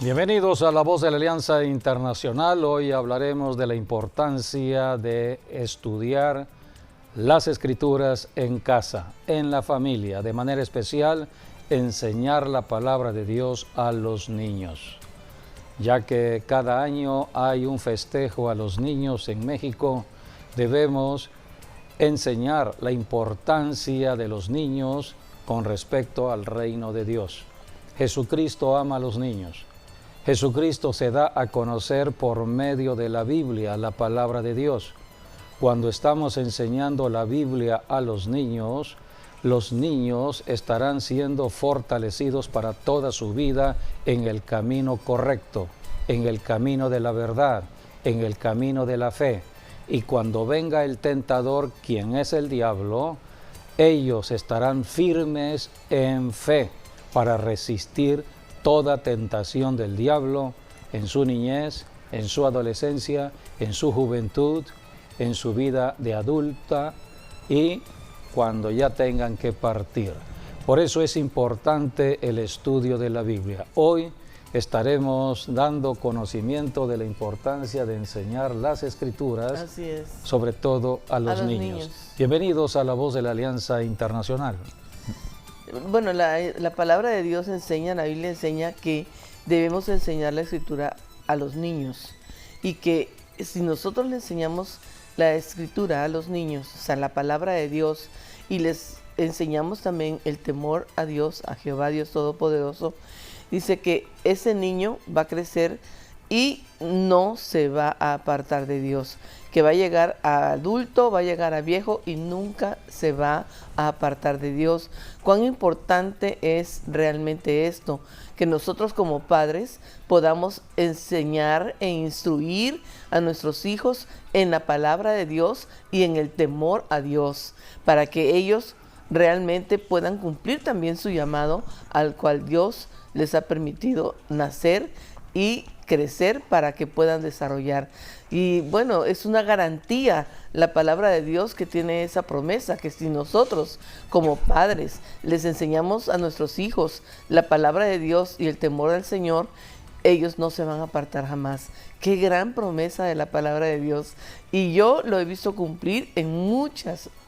Bienvenidos a La Voz de la Alianza Internacional. Hoy hablaremos de la importancia de estudiar las Escrituras en casa, en la familia, de manera especial enseñar la palabra de Dios a los niños. Ya que cada año hay un festejo a los niños en México, debemos enseñar la importancia de los niños con respecto al reino de Dios. Jesucristo ama a los niños. Jesucristo se da a conocer por medio de la Biblia, la palabra de Dios. Cuando estamos enseñando la Biblia a los niños estarán siendo fortalecidos para toda su vida en el camino correcto, en el camino de la verdad, en el camino de la fe. Y cuando venga el tentador, quien es el diablo, ellos estarán firmes en fe para resistir toda tentación del diablo en su niñez, en su adolescencia, en su juventud, en su vida de adulta y cuando ya tengan que partir. Por eso es importante el estudio de la Biblia. Hoy estaremos dando conocimiento de la importancia de enseñar las Escrituras, sobre todo a los niños. Bienvenidos a La Voz de la Alianza Internacional. Bueno, la palabra de Dios enseña, la Biblia enseña que debemos enseñar la Escritura a los niños y que si nosotros le enseñamos la Escritura a los niños, o sea, la palabra de Dios, y les enseñamos también el temor a Dios, a Jehová Dios Todopoderoso, dice que ese niño va a crecer y no se va a apartar de Dios, que va a llegar a adulto, va a llegar a viejo y nunca se va a apartar de Dios. Cuán importante es realmente esto, que nosotros como padres podamos enseñar e instruir a nuestros hijos en la palabra de Dios y en el temor a Dios, para que ellos realmente puedan cumplir también su llamado al cual Dios les ha permitido nacer y crecer para que puedan desarrollar. Y bueno, es una garantía la palabra de Dios que tiene esa promesa, que si nosotros como padres les enseñamos a nuestros hijos la palabra de Dios y el temor al Señor, ellos no se van a apartar jamás. Qué gran promesa de la palabra de Dios. Y yo lo he visto cumplir en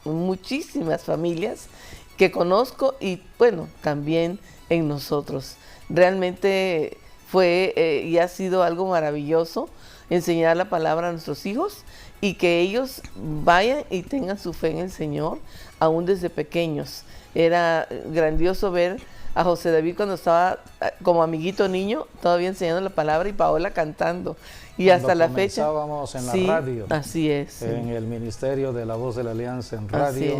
muchísimas familias que conozco y bueno, también en nosotros. Realmente fue y ha sido algo maravilloso enseñar la palabra a nuestros hijos y que ellos vayan y tengan su fe en el Señor aún desde pequeños. Era grandioso ver a José David cuando estaba como amiguito niño todavía enseñando la palabra y Paola cantando. Y cuando hasta la fecha comenzábamos en la radio, así es, en el Ministerio de la Voz de la Alianza en radio,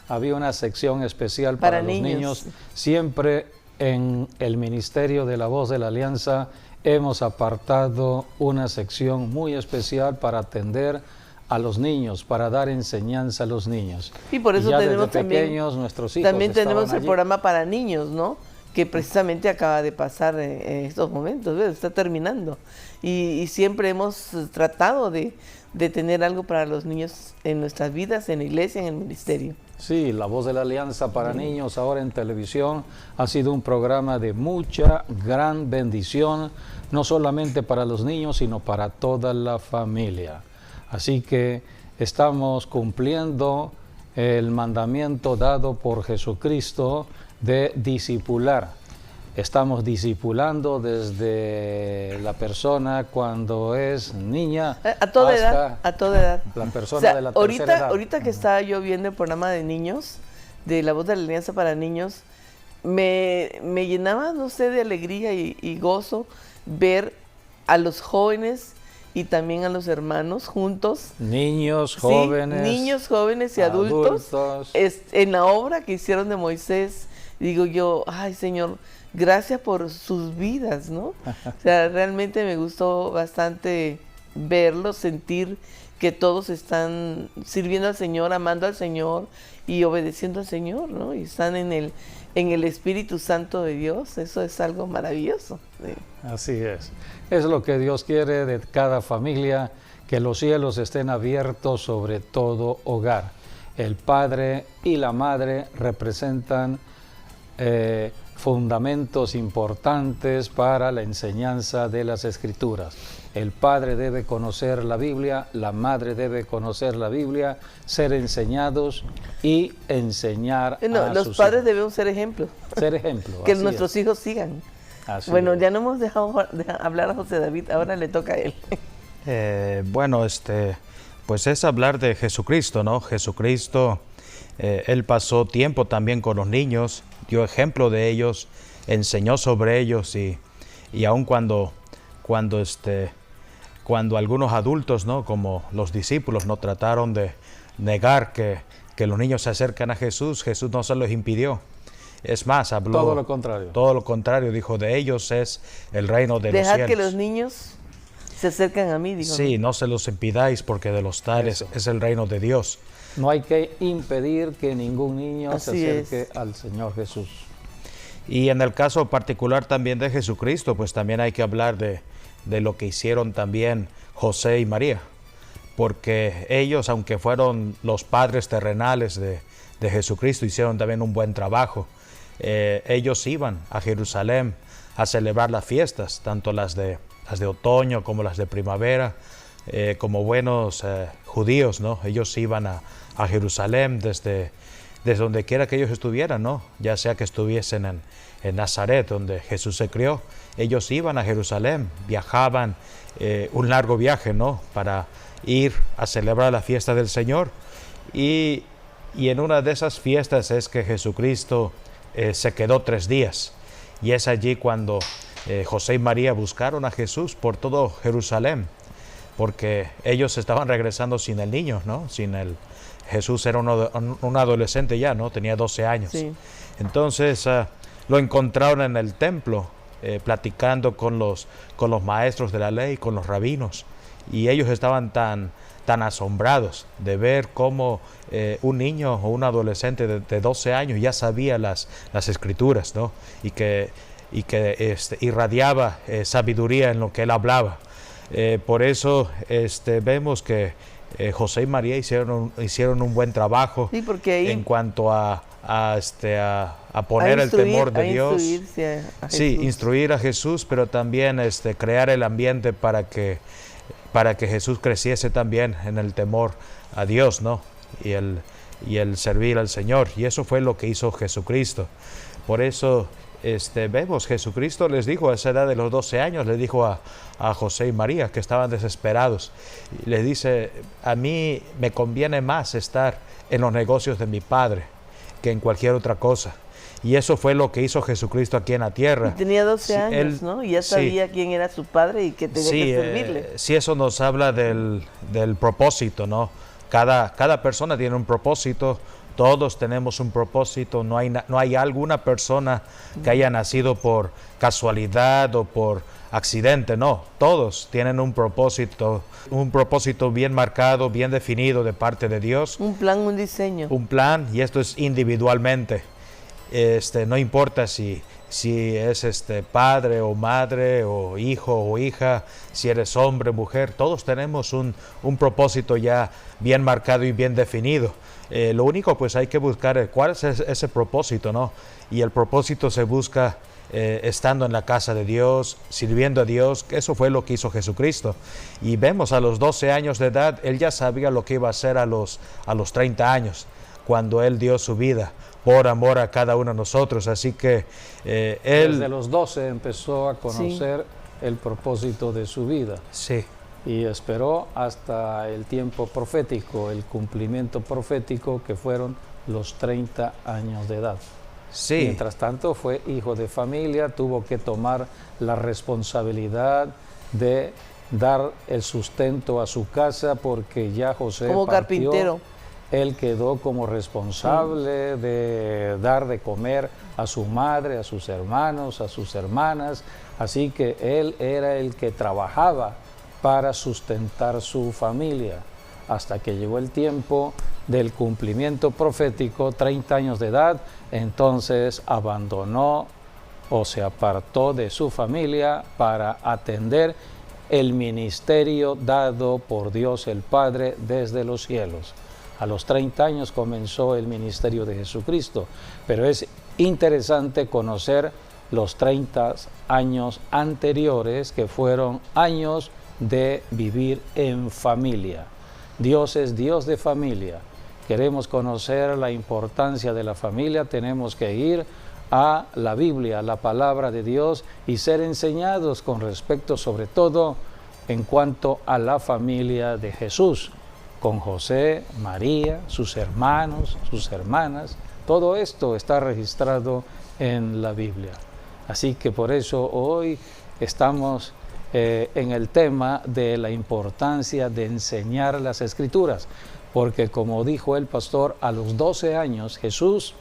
había una sección especial para los niños. Siempre en el Ministerio de la Voz de la Alianza hemos apartado una sección muy especial para atender a los niños, para dar enseñanza a los niños. Y por eso tenemos desde pequeños también, nuestros hijos también tenemos el allí. programa para niños, ¿no? Que precisamente acaba de pasar en estos momentos, ¿ves? Está terminando. Y siempre hemos tratado de tener algo para los niños en nuestras vidas, en la iglesia, en el ministerio. Sí, La Voz de la Alianza para Niños ahora en televisión ha sido un programa de mucha, gran bendición, no solamente para los niños, sino para toda la familia. Así que estamos cumpliendo el mandamiento dado por Jesucristo de discipular. Estamos discipulando desde la persona cuando es niña a toda edad, a toda edad. La persona de la tercera edad. Ahorita que estaba yo viendo el programa de niños, de La Voz de la Alianza para Niños, me llenaba, no sé, de alegría y gozo ver a los jóvenes y también a los hermanos juntos. Niños, jóvenes. Sí, niños, jóvenes y adultos. En la obra que hicieron de Moisés, digo yo, ay Señor, gracias por sus vidas, ¿no? O sea, realmente me gustó bastante verlos, sentir que todos están sirviendo al Señor, amando al Señor y obedeciendo al Señor, ¿no? Y están en el Espíritu Santo de Dios. Eso es algo maravilloso. Sí. Así es. Es lo que Dios quiere de cada familia, que los cielos estén abiertos sobre todo hogar. El padre y la madre representan fundamentos importantes para la enseñanza de las Escrituras. El padre debe conocer la Biblia, la madre debe conocer la Biblia, ser enseñados y enseñar a los sus padres hijos. debemos ser ejemplo. Ser ejemplo. Que así nuestros es. hijos sigan. Así Bueno, es. ya no hemos dejado hablar a José David, ahora le toca a él. Pues es hablar de Jesucristo, ¿no? Jesucristo, Él pasó tiempo también con los niños, dio ejemplo de ellos, enseñó sobre ellos y aun cuando algunos adultos, ¿no? Como los discípulos, no trataron de negar que los niños se acercan a Jesús, Jesús no se los impidió. Es más, habló... Todo lo contrario. Todo lo contrario, dijo, de ellos es el reino de los cielos. Dejad que los niños se acercan a mí, dijo. Sí, no se los impidáis porque de los tales Eso. es el reino de Dios. No hay que impedir que ningún niño Así se acerque es. al Señor Jesús. Y en el caso particular también de Jesucristo, pues también hay que hablar de lo que hicieron también José y María. Porque ellos, aunque fueron los padres terrenales de Jesucristo, hicieron también un buen trabajo. Ellos iban a Jerusalén a celebrar las fiestas, tanto las de otoño como las de primavera, como buenos judíos, ¿no? Ellos iban a Jerusalén desde donde quiera que ellos estuvieran, ¿no? Ya sea que estuviesen en Nazaret, donde Jesús se crió, ellos iban a Jerusalén, viajaban un largo viaje, ¿no? Para ir a celebrar la fiesta del Señor. Y en una de esas fiestas es que Jesucristo se quedó 3 días. Y es allí cuando José y María buscaron a Jesús por todo Jerusalén, porque ellos estaban regresando sin el niño, ¿no? Jesús era un adolescente ya, ¿no? Tenía 12 años. Sí. Entonces lo encontraron en el templo, platicando con los maestros de la ley, con los rabinos, y ellos estaban tan asombrados de ver cómo un niño o un adolescente de 12 años ya sabía las escrituras, ¿no? Y que irradiaba sabiduría en lo que él hablaba. Por eso vemos que José y María hicieron un buen trabajo, Sí, porque ahí en cuanto a poner el temor de Dios. Instruirse a Sí, Jesús. instruir a Jesús, pero también crear el ambiente para que Jesús creciese también en el temor a Dios, ¿no? Y el servir al Señor. Y eso fue lo que hizo Jesucristo. Por eso vemos, Jesucristo les dijo a esa edad de los 12 años, le dijo a José y María, que estaban desesperados, y les dice, a mí me conviene más estar en los negocios de mi Padre que en cualquier otra cosa. Y eso fue lo que hizo Jesucristo aquí en la tierra. Y tenía 12 Sí, años, él- ¿no? Y ya sí. sabía quién era su padre y que tenía que servirle. Sí, eso nos habla del propósito, ¿no? Cada persona tiene un propósito, todos tenemos un propósito, no hay alguna persona que haya nacido por casualidad o por accidente, no, todos tienen un propósito bien marcado, bien definido de parte de Dios, Un plan, un diseño. un plan, y esto es individualmente. No importa si es padre o madre o hijo o hija, si eres hombre, mujer, todos tenemos un propósito ya bien marcado y bien definido. Lo único, pues hay que buscar cuál es ese propósito, ¿no? Y el propósito se busca estando en la casa de Dios, sirviendo a Dios, que eso fue lo que hizo Jesucristo. Y vemos a los 12 años de edad, Él ya sabía lo que iba a hacer a los 30 años, cuando Él dio su vida por amor a cada uno de nosotros. Así que Él... Desde los 12 empezó a conocer el propósito de su vida. Sí, Y esperó hasta el tiempo profético, el cumplimiento profético, que fueron los 30 años de edad. sí. Mientras tanto fue hijo de familia, tuvo que tomar la responsabilidad de dar el sustento a su casa, porque ya José Como partió. carpintero. Él quedó como responsable de dar de comer a su madre, a sus hermanos, a sus hermanas. Así que él era el que trabajaba para sustentar su familia, hasta que llegó el tiempo del cumplimiento profético, 30 años de edad. Entonces abandonó o se apartó de su familia para atender el ministerio dado por Dios el Padre desde los cielos. A los 30 años comenzó el ministerio de Jesucristo, pero es interesante conocer los 30 años anteriores, que fueron años de vivir en familia. Dios es Dios de familia. Queremos conocer la importancia de la familia, tenemos que ir a la Biblia, a la palabra de Dios, y ser enseñados con respecto, sobre todo, en cuanto a la familia de Jesús, con José, María, sus hermanos, sus hermanas. Todo esto está registrado en la Biblia. Así que por eso hoy estamos en el tema de la importancia de enseñar las Escrituras, porque como dijo el pastor, a los 12 años Jesús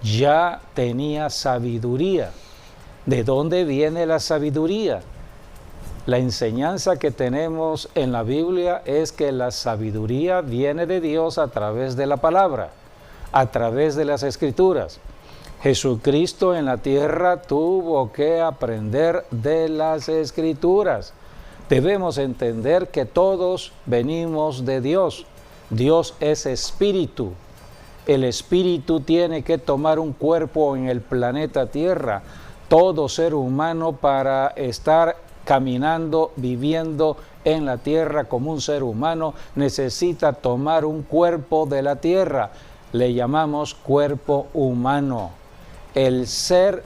ya tenía sabiduría. ¿De dónde viene la sabiduría? La enseñanza que tenemos en la Biblia es que la sabiduría viene de Dios a través de la palabra, a través de las Escrituras. Jesucristo en la tierra tuvo que aprender de las Escrituras. Debemos entender que todos venimos de Dios. Dios es espíritu. El espíritu tiene que tomar un cuerpo en el planeta Tierra. Todo ser humano, para estar caminando, viviendo en la tierra como un ser humano, necesita tomar un cuerpo de la tierra. Le llamamos cuerpo humano. El ser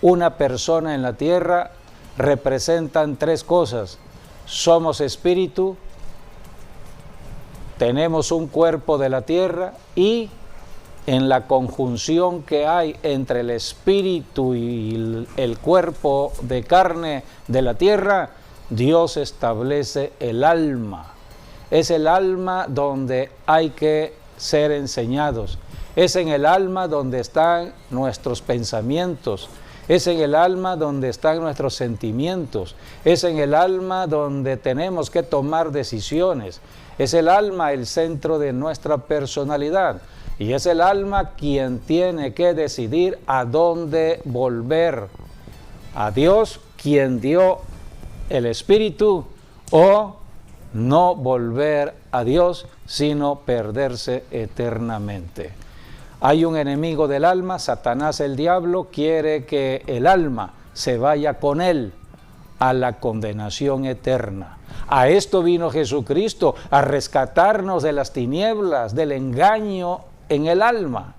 una persona en la tierra representan tres cosas. Somos espíritu, tenemos un cuerpo de la tierra, y en la conjunción que hay entre el espíritu y el cuerpo de carne de la tierra, Dios establece el alma. Es el alma donde hay que ser enseñados. Es en el alma donde están nuestros pensamientos. Es en el alma donde están nuestros sentimientos. Es en el alma donde tenemos que tomar decisiones. Es el alma el centro de nuestra personalidad. Y es el alma quien tiene que decidir a dónde volver. A Dios, quien dio el Espíritu, o no volver a Dios, sino perderse eternamente. Hay un enemigo del alma, Satanás el diablo, quiere que el alma se vaya con él a la condenación eterna. A esto vino Jesucristo, a rescatarnos de las tinieblas, del engaño en el alma.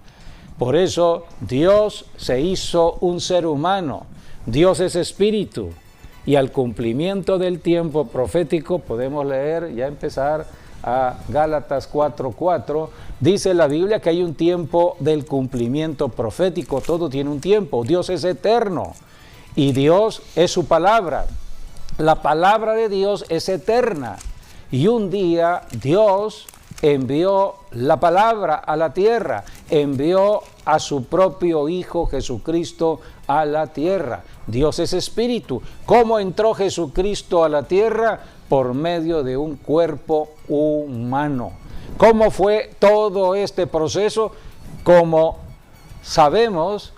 Por eso Dios se hizo un ser humano. Dios es espíritu. Y al cumplimiento del tiempo profético, podemos leer, ya empezar a Gálatas 4:4, dice la Biblia que hay un tiempo del cumplimiento profético. Todo tiene un tiempo. Dios es eterno y Dios es su palabra. La palabra de Dios es eterna, y un día Dios envió la palabra a la tierra, envió a su propio Hijo Jesucristo a la tierra. Dios es espíritu. ¿Cómo entró Jesucristo a la tierra? Por medio de un cuerpo humano. ¿Cómo fue todo este proceso? Como sabemos,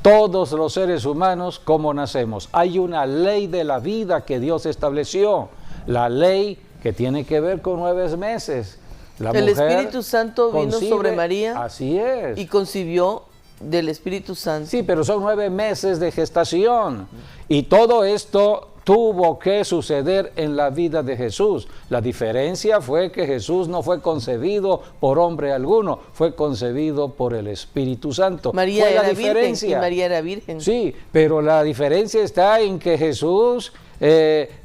todos los seres humanos, ¿cómo nacemos? Hay una ley de la vida que Dios estableció. La ley que tiene que ver con 9 meses. El Espíritu Santo vino sobre María. Así es. Y concibió del Espíritu Santo. Sí, pero son 9 meses de gestación. Y todo esto tuvo que suceder en la vida de Jesús. La diferencia fue que Jesús no fue concebido por hombre alguno, fue concebido por el Espíritu Santo. María fue era la diferencia. Virgen y María era virgen. Sí, pero la diferencia está en que Jesús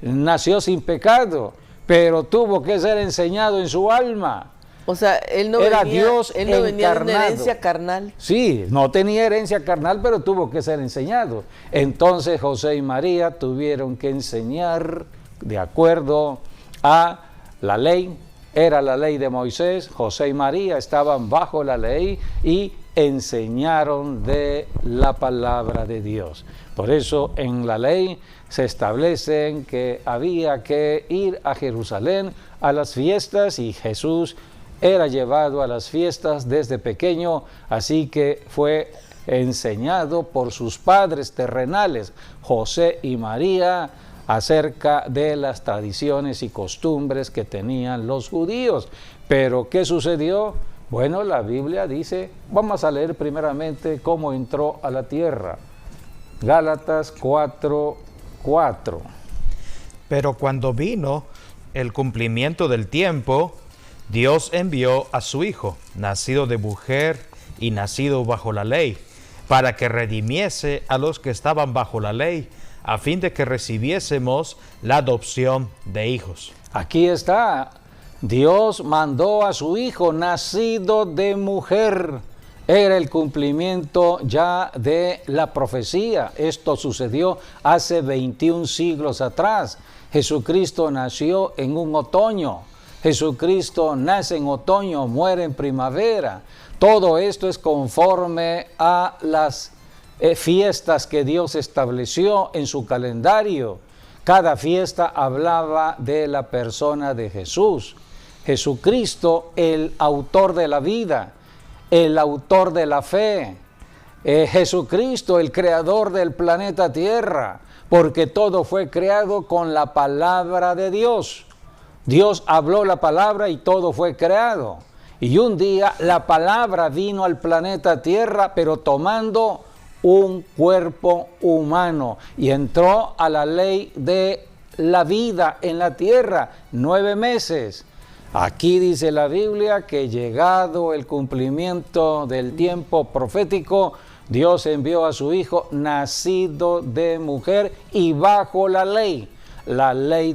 nació sin pecado, pero tuvo que ser enseñado en su alma. O sea, él no Era venía, Dios él no venía de encarnado. una herencia carnal. Sí, no tenía herencia carnal, pero tuvo que ser enseñado. Entonces José y María tuvieron que enseñar de acuerdo a la ley. Era la ley de Moisés. José y María estaban bajo la ley y enseñaron de la palabra de Dios. Por eso en la ley se establecen que había que ir a Jerusalén a las fiestas, y Jesús era llevado a las fiestas desde pequeño, así que fue enseñado por sus padres terrenales, José y María, acerca de las tradiciones y costumbres que tenían los judíos. Pero ¿qué sucedió? Bueno, la Biblia dice, vamos a leer primeramente cómo entró a la tierra. Gálatas 4:4. Pero cuando vino el cumplimiento del tiempo, Dios envió a su Hijo, nacido de mujer y nacido bajo la ley, para que redimiese a los que estaban bajo la ley, a fin de que recibiésemos la adopción de hijos. Aquí está, Dios mandó a su Hijo nacido de mujer. Era el cumplimiento ya de la profecía. Esto sucedió hace 21 siglos atrás. Jesucristo nació en un otoño. Jesucristo nace en otoño, muere en primavera. Todo esto es conforme a las fiestas que Dios estableció en su calendario. Cada fiesta hablaba de la persona de Jesús. Jesucristo, el autor de la vida, el autor de la fe. Jesucristo, el creador del planeta Tierra, porque todo fue creado con la palabra de Dios. Dios habló la palabra y todo fue creado. Y un día la palabra vino al planeta Tierra, pero tomando un cuerpo humano, y entró a la ley de la vida en la tierra, 9 meses. Aquí dice la Biblia que llegado el cumplimiento del tiempo profético, Dios envió a su Hijo nacido de mujer y bajo la ley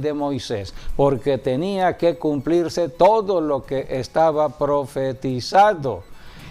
de Moisés, porque tenía que cumplirse todo lo que estaba profetizado.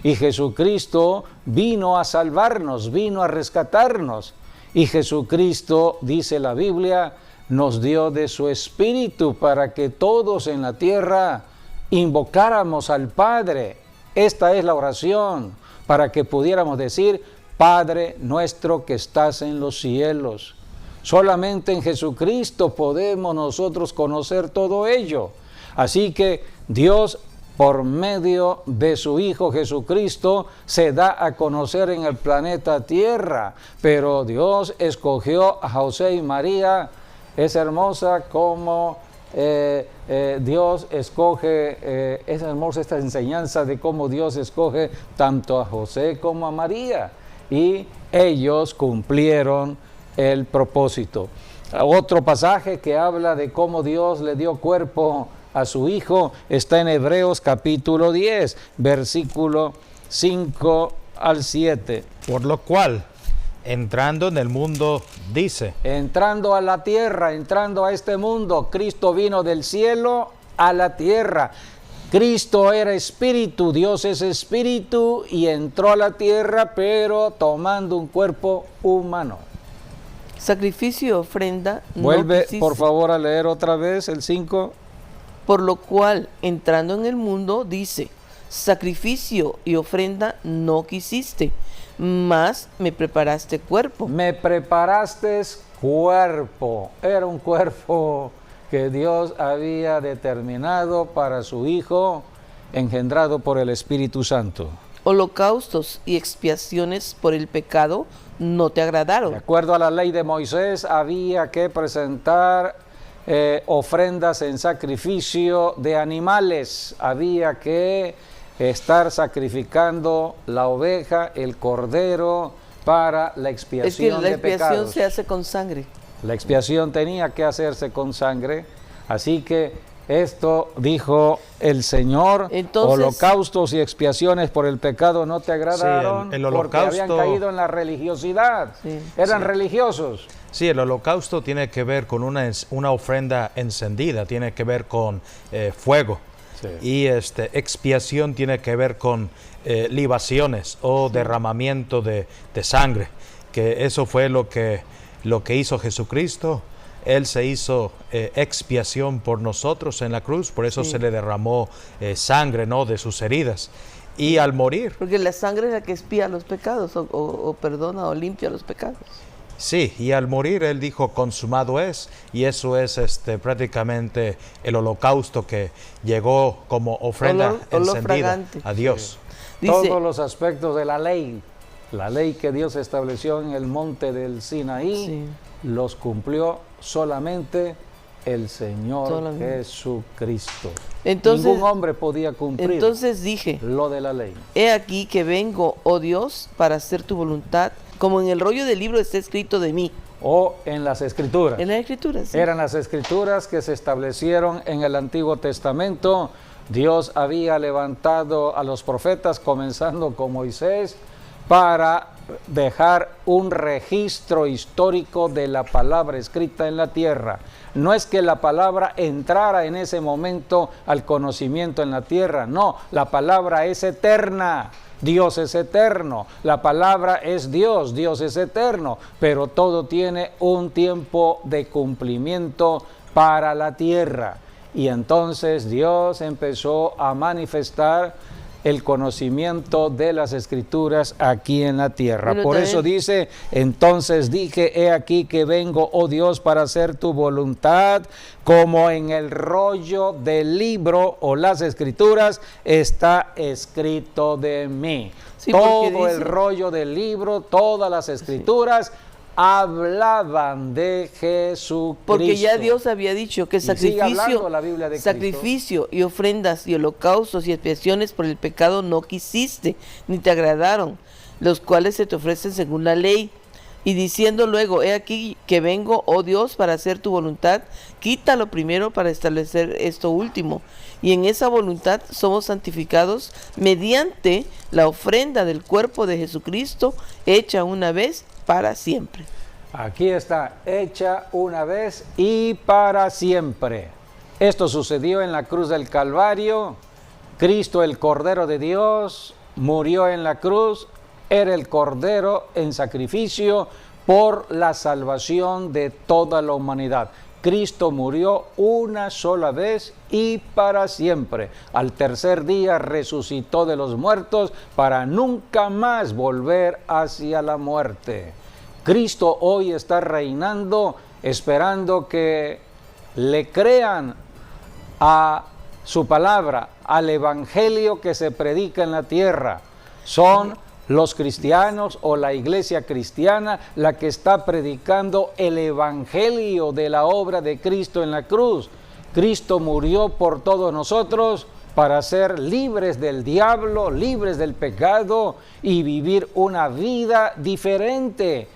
Y Jesucristo vino a salvarnos, vino a rescatarnos. Y Jesucristo, dice la Biblia, nos dio de su Espíritu para que todos en la tierra invocáramos al Padre. Esta es la oración, para que pudiéramos decir, Padre nuestro que estás en los cielos. Solamente en Jesucristo podemos nosotros conocer todo ello. Así que Dios, por medio de su Hijo Jesucristo, se da a conocer en el planeta Tierra. Pero Dios escogió a José y María. Es hermosa como Dios escoge, es hermosa esta enseñanza de cómo Dios escoge tanto a José como a María. Y ellos cumplieron el propósito. Otro pasaje que habla de cómo Dios le dio cuerpo a su Hijo está en Hebreos capítulo 10, versículo 5 al 7. Por lo cual, entrando en el mundo, dice, entrando a la tierra, entrando a este mundo, Cristo vino del cielo a la tierra. Cristo era espíritu, Dios es espíritu, y entró a la tierra, pero tomando un cuerpo humano. Sacrificio y ofrenda. Vuelve, por favor, a leer otra vez el 5. Por lo cual, entrando en el mundo, dice, sacrificio y ofrenda no quisiste, mas me preparaste cuerpo. Me preparaste cuerpo. Era un cuerpo que Dios había determinado para su Hijo, engendrado por el Espíritu Santo. Holocaustos y expiaciones por el pecado no te agradaron. De acuerdo a la ley de Moisés, había que presentar ofrendas en sacrificio de animales. Había que estar sacrificando la oveja, el cordero, para la expiación de pecados. Es que la expiación se hace con sangre. La expiación tenía que hacerse con sangre, así que esto dijo el Señor. Entonces, holocaustos y expiaciones por el pecado no te agradaron, sí, el porque habían caído en la religiosidad, eran religiosos. Sí, el holocausto tiene que ver con una ofrenda encendida, tiene que ver con fuego. Sí. Y expiación tiene que ver con libaciones o derramamiento de sangre, que eso fue lo que hizo Jesucristo. Él se hizo expiación por nosotros en la cruz, por eso se le derramó sangre, ¿no?, de sus heridas. Y al morir... Porque la sangre es la que expía los pecados, o perdona, o limpia los pecados. Sí, y al morir Él dijo, consumado es, y eso es prácticamente el holocausto que llegó como ofrenda encendida a Dios. Sí. Todos los aspectos de la ley que Dios estableció en el monte del Sinaí, los cumplió solamente el Señor Solamente. Jesucristo. Entonces, ningún hombre podía cumplir entonces dije, lo de la ley. he aquí que vengo, oh Dios, para hacer tu voluntad, como en el rollo del libro está escrito de mí. O en las Escrituras. En las Escrituras. Sí. Eran las Escrituras que se establecieron en el Antiguo Testamento. Dios había levantado a los profetas, comenzando con Moisés, para dejar un registro histórico de la palabra escrita en la tierra. No es que la palabra entrara en ese momento al conocimiento en la tierra, no, la palabra es eterna. Dios es eterno, la palabra es Dios, Dios es eterno, pero todo tiene un tiempo de cumplimiento para la tierra. Y entonces Dios empezó a manifestar el conocimiento de las Escrituras aquí en la tierra. Pero por también, eso dice, entonces dije, he aquí que vengo, oh Dios, para hacer tu voluntad, como en el rollo del libro o las Escrituras está escrito de mí. Sí, todo dice, el rollo del libro, todas las Escrituras, sí, hablaban de Jesucristo. Porque ya Dios había dicho que sacrificio y ofrendas y holocaustos y expiaciones por el pecado no quisiste, ni te agradaron, los cuales se te ofrecen según la ley. Y diciendo luego, he aquí que vengo, oh Dios, para hacer tu voluntad, quítalo primero para establecer esto último. Y en esa voluntad somos santificados mediante la ofrenda del cuerpo de Jesucristo, hecha una vez para siempre. Aquí está, hecha una vez y para siempre. Esto sucedió en la cruz del Calvario. Cristo, el Cordero de Dios, murió en la cruz. Era el Cordero en sacrificio por la salvación de toda la humanidad. Cristo murió una sola vez y para siempre. Al tercer día resucitó de los muertos para nunca más volver hacia la muerte. Cristo hoy está reinando, esperando que le crean a su palabra, al evangelio que se predica en la tierra. Son los cristianos o la iglesia cristiana la que está predicando el evangelio de la obra de Cristo en la cruz. Cristo murió por todos nosotros para ser libres del diablo, libres del pecado y vivir una vida diferente,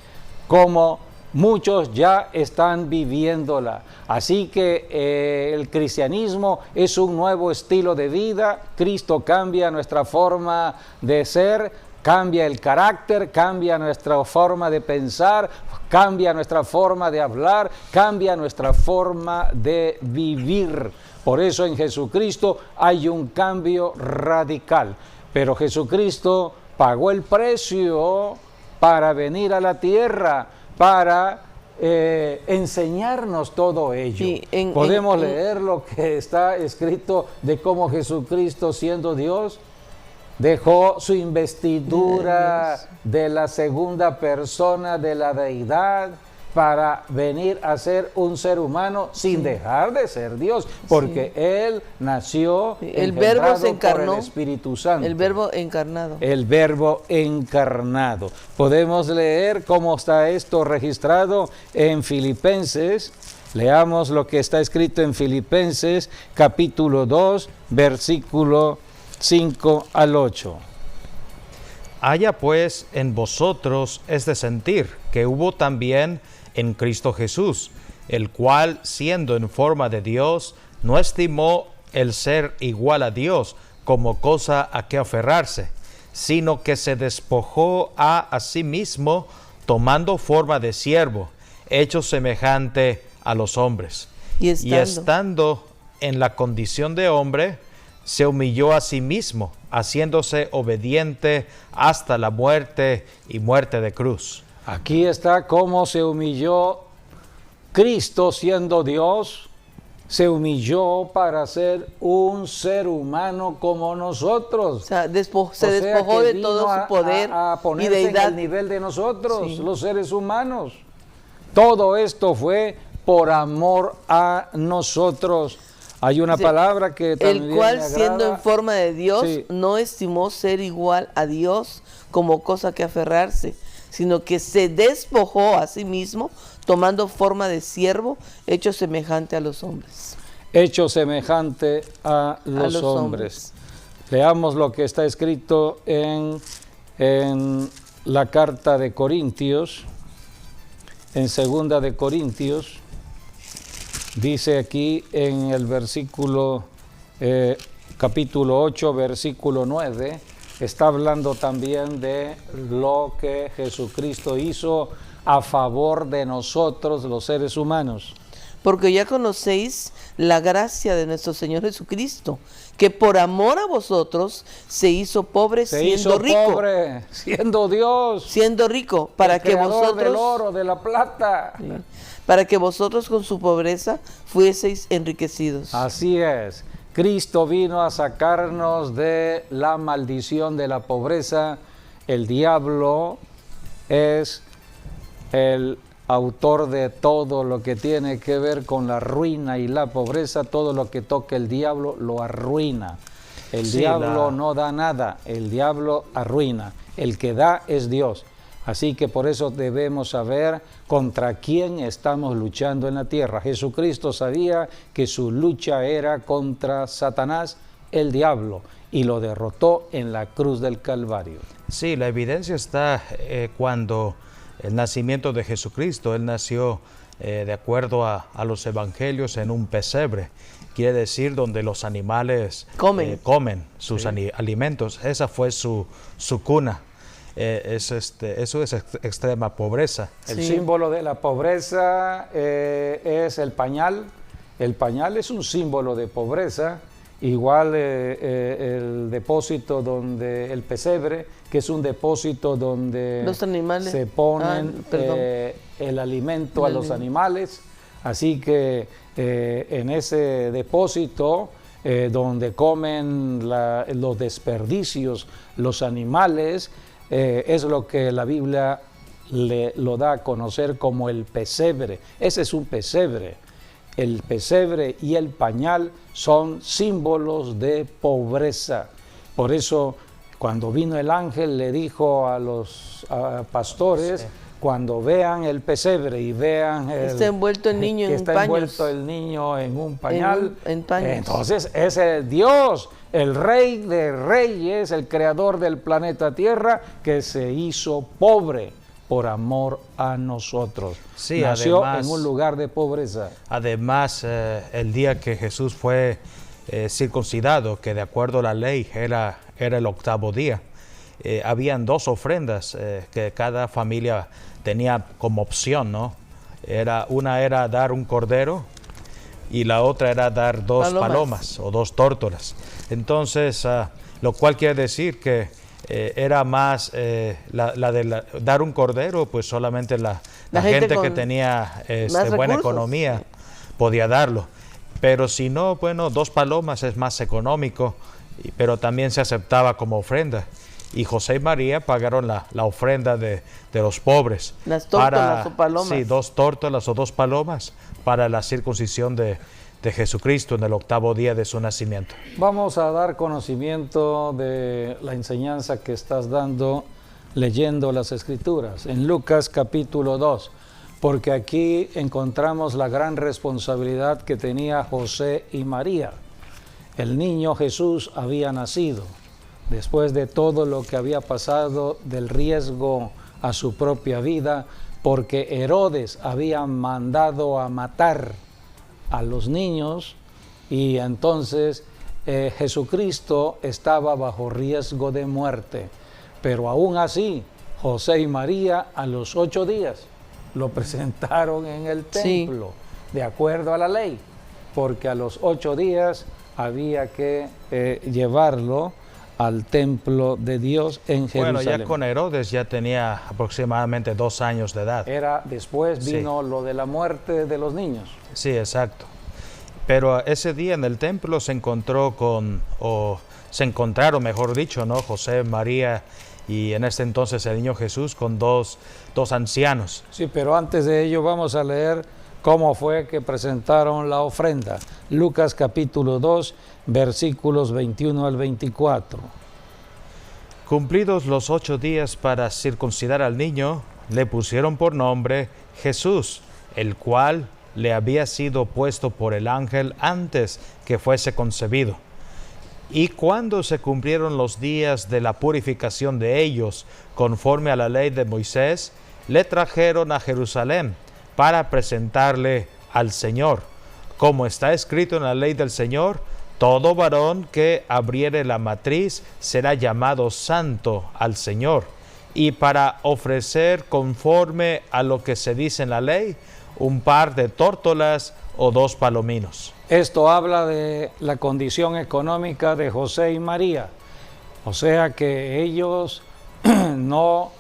como muchos ya están viviéndola. Así que el cristianismo es un nuevo estilo de vida. Cristo cambia nuestra forma de ser, cambia el carácter, cambia nuestra forma de pensar, cambia nuestra forma de hablar, cambia nuestra forma de vivir. Por eso en Jesucristo hay un cambio radical. Pero Jesucristo pagó el precio para venir a la tierra, para enseñarnos todo ello. Sí, podemos leer lo que está escrito de cómo Jesucristo, siendo Dios, dejó su investidura de la segunda persona de la deidad para venir a ser un ser humano sin dejar de ser Dios, porque Él nació, el Verbo se encarnó, por el Espíritu Santo. El Verbo encarnado. El Verbo encarnado. Podemos leer cómo está esto registrado en Filipenses. Leamos lo que está escrito en Filipenses, capítulo 2, versículo 5 al 8. Haya pues en vosotros este sentir que hubo también en Cristo Jesús, el cual, siendo en forma de Dios, no estimó el ser igual a Dios como cosa a que aferrarse, sino que se despojó a sí mismo, tomando forma de siervo, hecho semejante a los hombres. Y estando en la condición de hombre, se humilló a sí mismo, haciéndose obediente hasta la muerte y muerte de cruz. Aquí está cómo se humilló Cristo siendo Dios, se humilló para ser un ser humano como nosotros. O sea, se despojó de todo su poder a ponerse y deidad en el nivel de nosotros, los seres humanos. Todo esto fue por amor a nosotros. Hay una palabra que también el cual, siendo en forma de Dios, no estimó ser igual a Dios como cosa que aferrarse, sino que se despojó a sí mismo, tomando forma de siervo, hecho semejante a los hombres. Hecho semejante a los hombres. Leamos lo que está escrito en la carta de Corintios, en 2 de Corintios, dice aquí en el versículo, capítulo 8, versículo 9, está hablando también de lo que Jesucristo hizo a favor de nosotros, los seres humanos. Porque ya conocéis la gracia de nuestro Señor Jesucristo, que por amor a vosotros se hizo pobre siendo rico. Se hizo pobre siendo Dios. Siendo rico, para que vosotros... del oro, de la plata. Sí, para que vosotros con su pobreza fueseis enriquecidos. Así es. Cristo vino a sacarnos de la maldición de la pobreza. El diablo es el autor de todo lo que tiene que ver con la ruina y la pobreza. Todo lo que toque el diablo lo arruina. El diablo no da nada, el diablo arruina. El que da es Dios. Así que por eso debemos saber contra quién estamos luchando en la tierra. Jesucristo sabía que su lucha era contra Satanás, el diablo, y lo derrotó en la cruz del Calvario. Sí, la evidencia está cuando el nacimiento de Jesucristo, Él nació de acuerdo a los evangelios en un pesebre. Quiere decir donde los animales comen sus alimentos. Esa fue su cuna. Eso es extrema pobreza. El símbolo de la pobreza es el pañal. El pañal es un símbolo de pobreza. Igual el depósito donde el pesebre, que es un depósito donde los animales se ponen el alimento a los animales. Así que en ese depósito donde comen los desperdicios, los animales, es lo que la Biblia lo da a conocer como el pesebre. Ese es un pesebre. El pesebre y el pañal son símbolos de pobreza. Por eso, cuando vino el ángel, le dijo a los pastores, cuando vean el pesebre y vean está envuelto el niño en un pañal, en paños. Entonces es el Dios, el Rey de Reyes, el creador del planeta Tierra, que se hizo pobre por amor a nosotros. Sí, nació además, en un lugar de pobreza. Además, el día que Jesús fue circuncidado, que de acuerdo a la ley era el 8º día, habían 2 ofrendas que cada familia tenía como opción, ¿no? Una era dar un cordero y la otra era dar 2 palomas o 2 tórtolas. Entonces, lo cual quiere decir que era más dar un cordero, pues solamente la gente que tenía buena economía podía darlo. Pero si no, bueno, 2 palomas es más económico, pero también se aceptaba como ofrenda. Y José y María pagaron la ofrenda de los pobres. Las tórtolas o palomas. Sí, 2 tórtolas o 2 palomas para la circuncisión de Jesucristo en el 8º día de su nacimiento. Vamos a dar conocimiento de la enseñanza que estás dando leyendo las Escrituras en Lucas capítulo 2, porque aquí encontramos la gran responsabilidad que tenía José y María. El niño Jesús había nacido después de todo lo que había pasado, del riesgo a su propia vida, porque Herodes había mandado a matar a los niños, y entonces Jesucristo estaba bajo riesgo de muerte. Pero aún así, José y María a los 8 días lo presentaron en el templo, de acuerdo a la ley, porque a los 8 días había que llevarlo al templo de Dios en Jerusalén. Bueno, ya con Herodes ya tenía aproximadamente 2 años de edad. Después vino lo de la muerte de los niños. Sí, exacto. Pero ese día en el templo se encontraron, mejor dicho, ¿no? José, María y en ese entonces el niño Jesús con dos ancianos. Sí, pero antes de ello vamos a leer cómo fue que presentaron la ofrenda. Lucas capítulo 2, versículos 21 al 24. Cumplidos los 8 días para circuncidar al niño, le pusieron por nombre Jesús, el cual le había sido puesto por el ángel antes que fuese concebido. Y cuando se cumplieron los días de la purificación de ellos, conforme a la ley de Moisés, le trajeron a Jerusalén para presentarle al Señor. Como está escrito en la ley del Señor, todo varón que abriere la matriz será llamado santo al Señor. Y para ofrecer conforme a lo que se dice en la ley, un par de tórtolas o 2 palominos. Esto habla de la condición económica de José y María. O sea que ellos no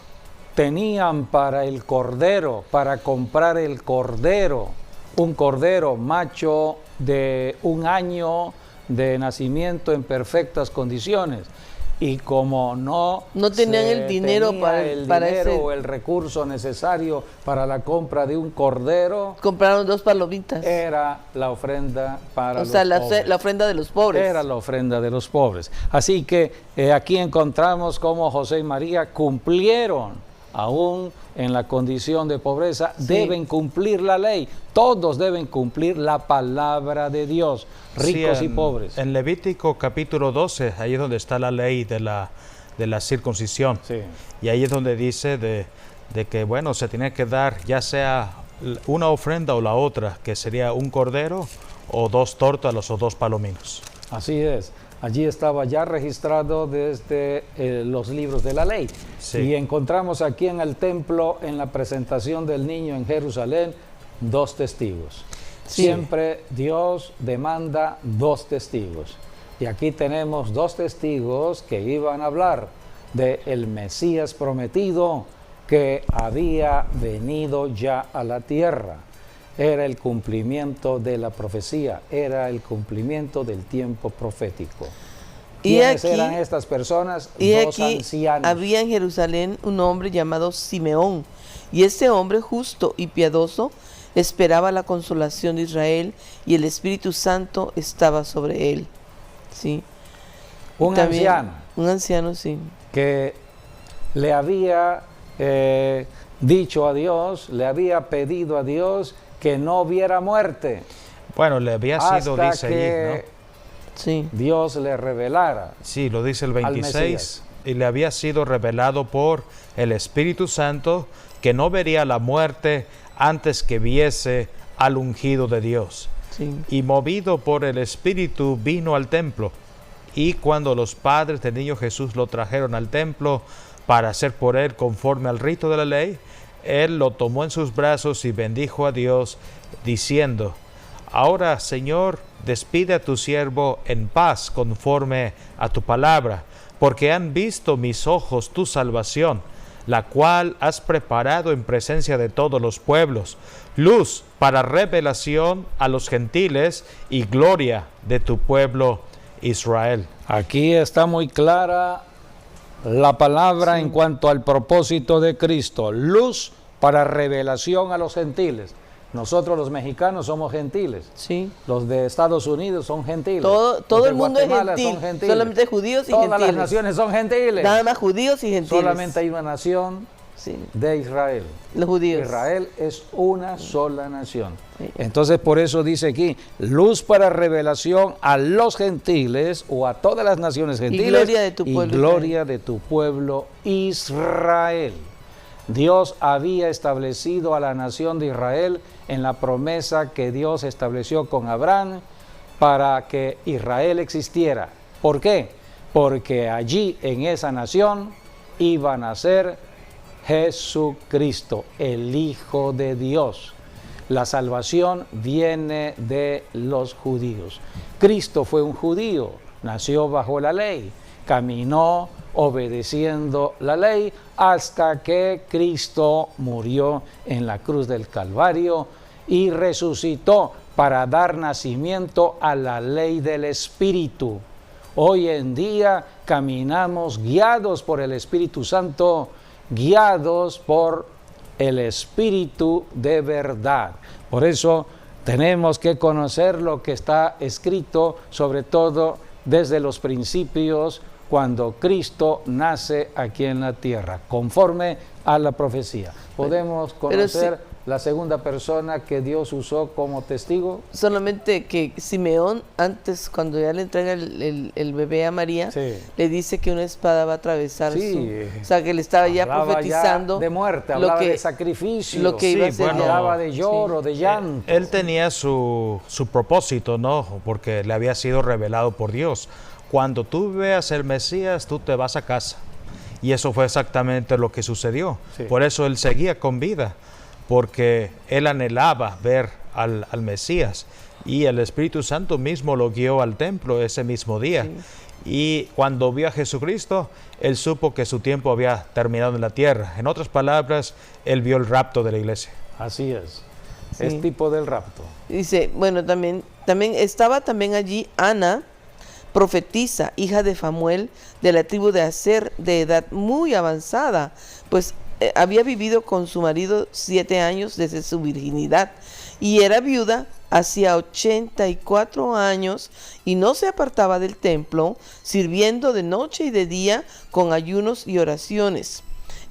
tenían para el cordero, para comprar el cordero, un cordero macho de 1 año de nacimiento en perfectas condiciones. Y como no tenían el dinero para ese, o el recurso necesario para la compra de un cordero, compraron 2 palomitas. Era la ofrenda para los pobres. La ofrenda de los pobres. Era la ofrenda de los pobres. Así que aquí encontramos cómo José y María cumplieron, aún en la condición de pobreza, deben cumplir la ley. Todos deben cumplir la palabra de Dios, ricos y pobres. En Levítico capítulo 12, ahí es donde está la ley de la circuncisión. Sí. Y ahí es donde dice de que, bueno, se tiene que dar ya sea una ofrenda o la otra, que sería un cordero o 2 tórtolas o 2 palominos. Así es. Allí estaba ya registrado desde los libros de la ley. Sí. Y encontramos aquí en el templo, en la presentación del niño en Jerusalén, 2 testigos. Sí. Siempre Dios demanda 2 testigos. Y aquí tenemos 2 testigos que iban a hablar del Mesías prometido que había venido ya a la tierra. Era el cumplimiento de la profecía, era el cumplimiento del tiempo profético. ¿Quiénes eran estas personas? 2 ancianos. Había en Jerusalén un hombre llamado Simeón, y este hombre justo y piadoso esperaba la consolación de Israel, y el Espíritu Santo estaba sobre él. Sí. Un anciano. Un anciano, sí. Que le había dicho a Dios, le había pedido a Dios que no viera muerte. Bueno, le había sido, dice allí, ¿no? Sí. Dios le revelara. Sí, lo dice el 26. Y le había sido revelado por el Espíritu Santo que no vería la muerte antes que viese al ungido de Dios. Sí. Y movido por el Espíritu vino al templo. Y cuando los padres del niño Jesús lo trajeron al templo para hacer por él conforme al rito de la ley, él lo tomó en sus brazos y bendijo a Dios, diciendo: Ahora, Señor, despide a tu siervo en paz conforme a tu palabra, porque han visto mis ojos tu salvación, la cual has preparado en presencia de todos los pueblos, luz para revelación a los gentiles y gloria de tu pueblo Israel. Aquí está muy clara la palabra en cuanto al propósito de Cristo, luz para revelación a los gentiles. Nosotros los mexicanos somos gentiles. Sí. Los de Estados Unidos son gentiles. Todo el mundo es gentil. Solamente judíos y gentiles. Todas las naciones son gentiles. Nada más judíos y gentiles. Solamente hay una nación de Israel. Los judíos. Israel es una sola nación. Entonces por eso dice aquí, luz para revelación a los gentiles o a todas las naciones gentiles. Y gloria de tu pueblo. Y gloria de tu pueblo Israel. Dios había establecido a la nación de Israel en la promesa que Dios estableció con Abraham para que Israel existiera. ¿Por qué? Porque allí en esa nación iba a nacer Jesucristo, el Hijo de Dios. La salvación viene de los judíos. Cristo fue un judío, nació bajo la ley, caminó obedeciendo la ley hasta que Cristo murió en la cruz del Calvario y resucitó para dar nacimiento a la ley del Espíritu. Hoy en día caminamos guiados por el Espíritu Santo, guiados por el Espíritu de verdad. Por eso tenemos que conocer lo que está escrito, sobre todo desde los principios cuando Cristo nace aquí en la tierra, conforme a la profecía. ¿Podemos conocer la segunda persona que Dios usó como testigo? Solamente que Simeón, antes, cuando ya le entrega el bebé a María, le dice que una espada va a atravesar o sea, que le estaba ya profetizando. Ya de muerte, hablaba de sacrificio. Lo que iba a ser. Hablaba de lloro, de llanto. Él tenía su propósito, ¿no? Porque le había sido revelado por Dios. Cuando tú veas el Mesías, tú te vas a casa. Y eso fue exactamente lo que sucedió. Por eso él seguía con vida, porque él anhelaba ver al Mesías. Y el Espíritu Santo mismo lo guió al templo ese mismo día. Y cuando vio a Jesucristo, él supo que su tiempo había terminado en la tierra. En otras palabras, él vio el rapto de la iglesia. Así es. Es tipo del rapto. Dice, bueno, también estaba allí Ana, profetisa, hija de Famuel, de la tribu de Aser, de edad muy avanzada, pues había vivido con su marido 7 años desde su virginidad, y era viuda hacía 84 años, y no se apartaba del templo, sirviendo de noche y de día con ayunos y oraciones.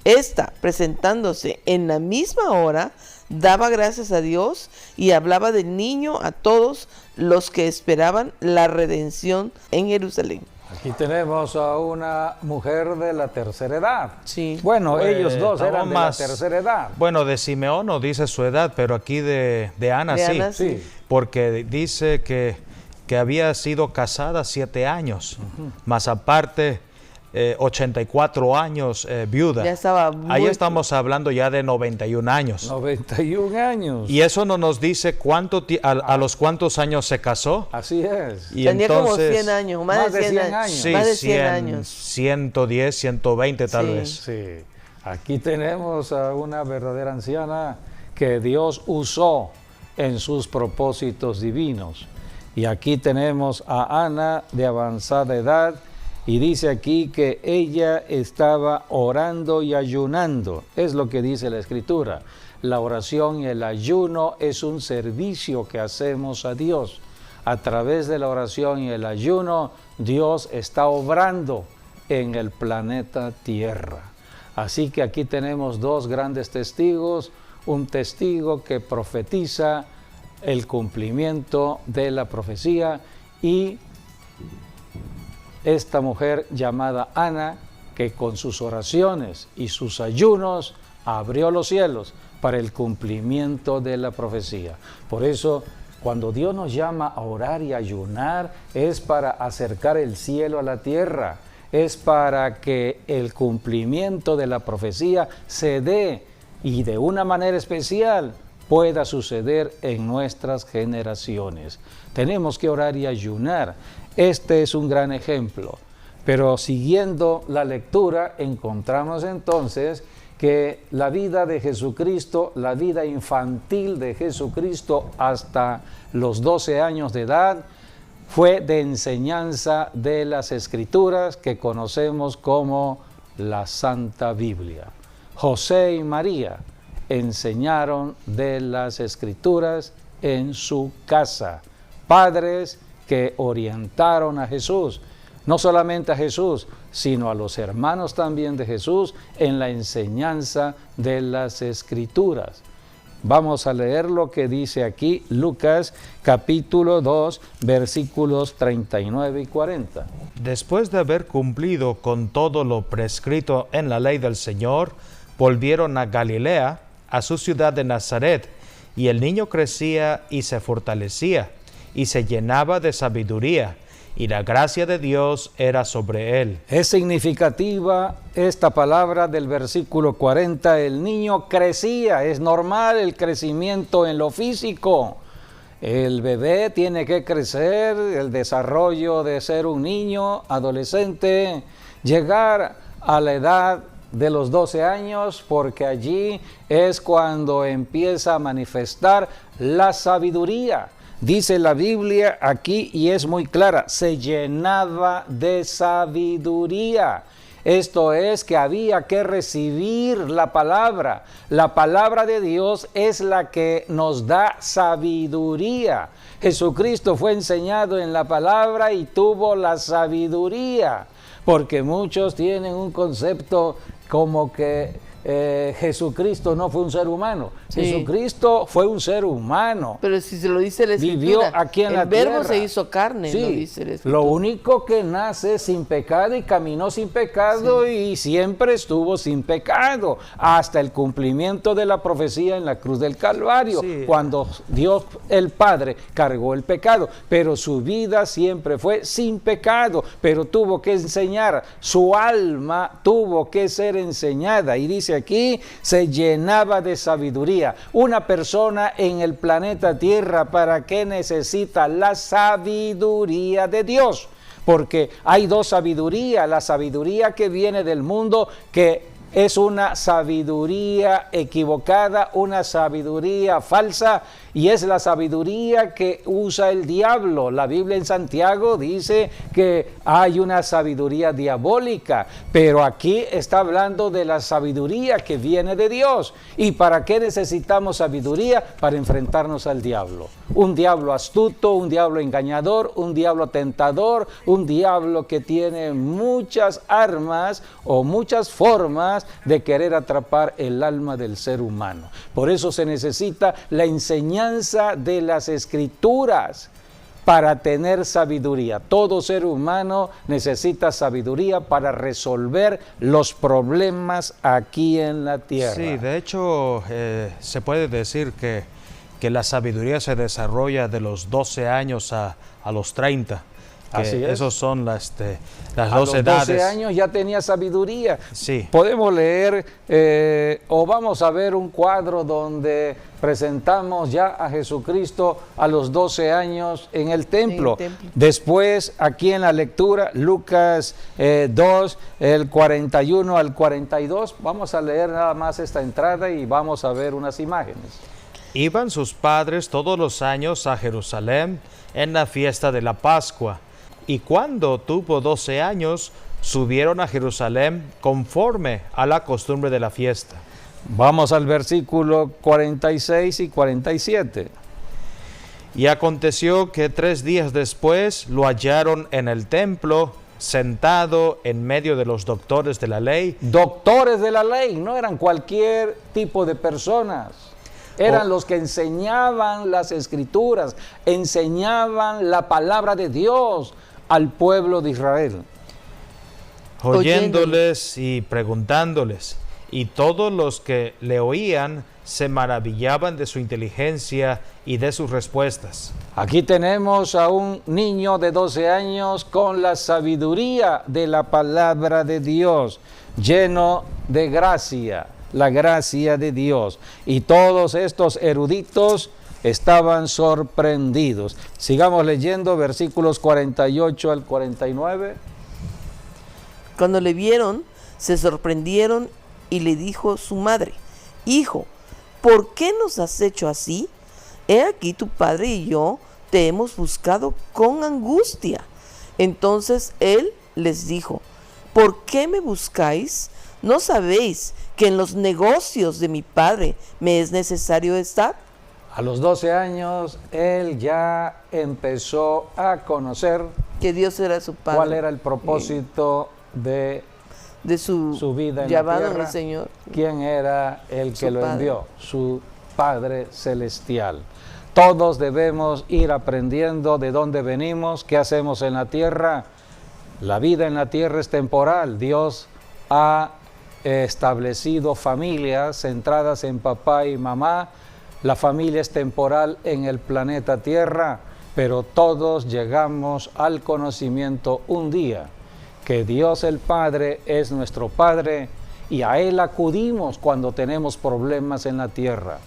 Esta, presentándose en la misma hora, daba gracias a Dios y hablaba del niño a todos los que esperaban la redención en Jerusalén. Aquí tenemos a una mujer de la tercera edad. Sí. Bueno, ellos dos eran de la tercera edad. Bueno, de Simeón no dice su edad, pero aquí de Ana, sí. Porque dice que había sido casada 7 años, más aparte 84 años viuda. Ya estaba Ahí estamos hablando ya de 91 años. 91 años. Y eso no nos dice a los cuántos años se casó. Así es. Y tenía entonces, como 100 años, más de 100 años. Sí, más de 100 años. 110, 120 tal vez. Sí. Aquí tenemos a una verdadera anciana que Dios usó en sus propósitos divinos. Y aquí tenemos a Ana de avanzada edad. Y dice aquí que ella estaba orando y ayunando. Es lo que dice la Escritura. La oración y el ayuno es un servicio que hacemos a Dios. A través de la oración y el ayuno, Dios está obrando en el planeta Tierra. Así que aquí tenemos 2 grandes testigos. Un testigo que profetiza el cumplimiento de la profecía y esta mujer llamada Ana, que con sus oraciones y sus ayunos abrió los cielos para el cumplimiento de la profecía. Por eso, cuando Dios nos llama a orar y ayunar, es para acercar el cielo a la tierra, es para que el cumplimiento de la profecía se dé y de una manera especial pueda suceder en nuestras generaciones. Tenemos que orar y ayunar. Este es un gran ejemplo, pero siguiendo la lectura encontramos entonces que la vida de Jesucristo, la vida infantil de Jesucristo hasta los 12 años de edad, fue de enseñanza de las Escrituras que conocemos como la Santa Biblia. José y María enseñaron de las Escrituras en su casa, padres que orientaron a Jesús, no solamente a Jesús, sino a los hermanos también de Jesús en la enseñanza de las Escrituras. Vamos a leer lo que dice aquí Lucas capítulo 2, versículos 39 y 40. Después de haber cumplido con todo lo prescrito en la ley del Señor, volvieron a Galilea, a su ciudad de Nazaret, y el niño crecía y se fortalecía, y se llenaba de sabiduría, y la gracia de Dios era sobre él. Es significativa esta palabra del versículo 40, el niño crecía, es normal el crecimiento en lo físico. El bebé tiene que crecer, el desarrollo de ser un niño, adolescente, llegar a la edad de los 12 años, porque allí es cuando empieza a manifestar la sabiduría. Dice la Biblia aquí y es muy clara, se llenaba de sabiduría. Esto es que había que recibir la palabra. La palabra de Dios es la que nos da sabiduría. Jesucristo fue enseñado en la palabra y tuvo la sabiduría, porque muchos tienen un concepto como que Jesucristo no fue un ser humano. Sí. Jesucristo fue un ser humano. Pero si se lo dice la Escritura, vivió aquí en la tierra. El Verbo se hizo carne, sí, lo dice la Escritura. Lo único que nace sin pecado y caminó sin pecado, sí, y siempre estuvo sin pecado, hasta el cumplimiento de la profecía en la cruz del Calvario, sí, cuando Dios el Padre cargó el pecado, pero su vida siempre fue sin pecado, pero tuvo que enseñar, su alma tuvo que ser enseñada, y dice aquí, se llenaba de sabiduría. Una persona en el planeta Tierra, ¿para qué necesita la sabiduría de Dios? Porque hay dos sabidurías, la sabiduría que viene del mundo, que es una sabiduría equivocada, una sabiduría falsa, y es la sabiduría que usa el diablo. La Biblia en Santiago dice que hay una sabiduría diabólica, pero aquí está hablando de la sabiduría que viene de Dios. ¿Y para qué necesitamos sabiduría? Para enfrentarnos al diablo. Un diablo astuto, un diablo engañador, un diablo tentador, un diablo que tiene muchas armas o muchas formas de querer atrapar el alma del ser humano. Por eso se necesita la enseñanza de las Escrituras para tener sabiduría. Todo ser humano necesita sabiduría para resolver los problemas aquí en la tierra. Sí, de hecho, se puede decir que la sabiduría se desarrolla de los 12 años a los 30. Así es. Esos son las dos edades. A los 12 años ya tenía sabiduría. Sí. Podemos leer o vamos a ver un cuadro donde presentamos ya a Jesucristo a los 12 años en el templo. Después, aquí en la lectura, Lucas 2, el 41 al 42, vamos a leer nada más esta entrada y vamos a ver unas imágenes. Iban sus padres todos los años a Jerusalén en la fiesta de la Pascua. Y cuando tuvo 12 años, subieron a Jerusalén conforme a la costumbre de la fiesta. Vamos al versículo 46 y 47. Y aconteció que 3 días después lo hallaron en el templo, sentado en medio de los doctores de la ley. Doctores de la ley, no eran cualquier tipo de personas. Eran los que enseñaban las Escrituras, enseñaban la palabra de Dios al pueblo de Israel. Oyéndoles y preguntándoles, y todos los que le oían se maravillaban de su inteligencia y de sus respuestas. Aquí tenemos a un niño de 12 años con la sabiduría de la palabra de Dios, lleno de gracia, la gracia de Dios. Y todos estos eruditos estaban sorprendidos. Sigamos leyendo versículos 48 al 49. Cuando le vieron, se sorprendieron y le dijo su madre: Hijo, ¿por qué nos has hecho así? He aquí tu padre y yo te hemos buscado con angustia. Entonces él les dijo: ¿por qué me buscáis? ¿No sabéis que en los negocios de mi padre me es necesario estar? A los 12 años, él ya empezó a conocer que Dios era su padre. ¿Cuál era el propósito de su vida en la tierra? El Señor. ¿Quién era el que lo envió? Su Padre Celestial. Todos debemos ir aprendiendo de dónde venimos, qué hacemos en la tierra. La vida en la tierra es temporal. Dios ha establecido familias centradas en papá y mamá. La familia es temporal en el planeta Tierra, pero todos llegamos al conocimiento un día que Dios el Padre es nuestro Padre y a Él acudimos cuando tenemos problemas en la tierra.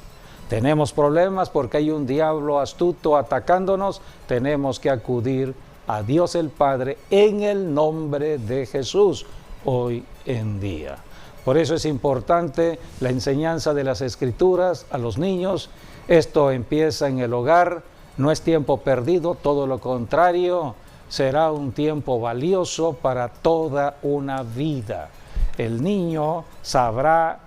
Tenemos problemas porque hay un diablo astuto atacándonos, tenemos que acudir a Dios el Padre en el nombre de Jesús hoy en día. Por eso es importante la enseñanza de las Escrituras a los niños. Esto empieza en el hogar, no es tiempo perdido, todo lo contrario. será un tiempo valioso para toda una vida. El niño sabrá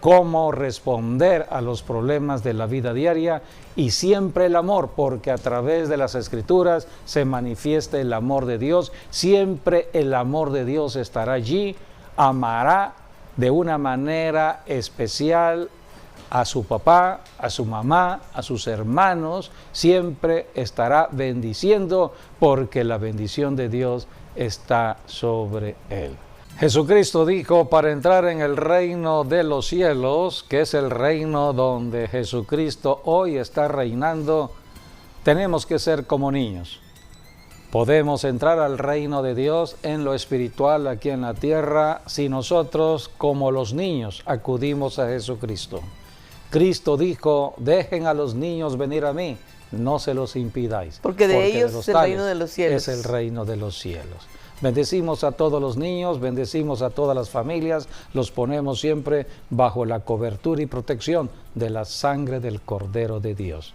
cómo responder a los problemas de la vida diaria y siempre el amor, porque a través de las Escrituras se manifiesta el amor de Dios. Siempre el amor de Dios estará allí. Amará de una manera especial a su papá, a su mamá, a sus hermanos. Siempre estará bendiciendo, porque la bendición de Dios está sobre él. Jesucristo dijo, para entrar en el reino de los cielos, que es el reino donde Jesucristo hoy está reinando, tenemos que ser como niños. Podemos entrar al reino de Dios en lo espiritual aquí en la tierra si nosotros, como los niños, acudimos a Jesucristo. Cristo dijo, dejen a los niños venir a mí, no se los impidáis. Porque de ellos es el reino de los cielos. Es el reino de los cielos. Bendecimos a todos los niños, bendecimos a todas las familias, los ponemos siempre bajo la cobertura y protección de la sangre del Cordero de Dios.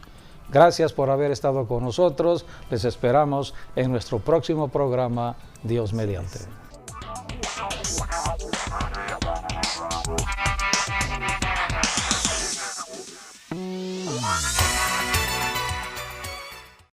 Gracias por haber estado con nosotros, les esperamos en nuestro próximo programa, Dios mediante.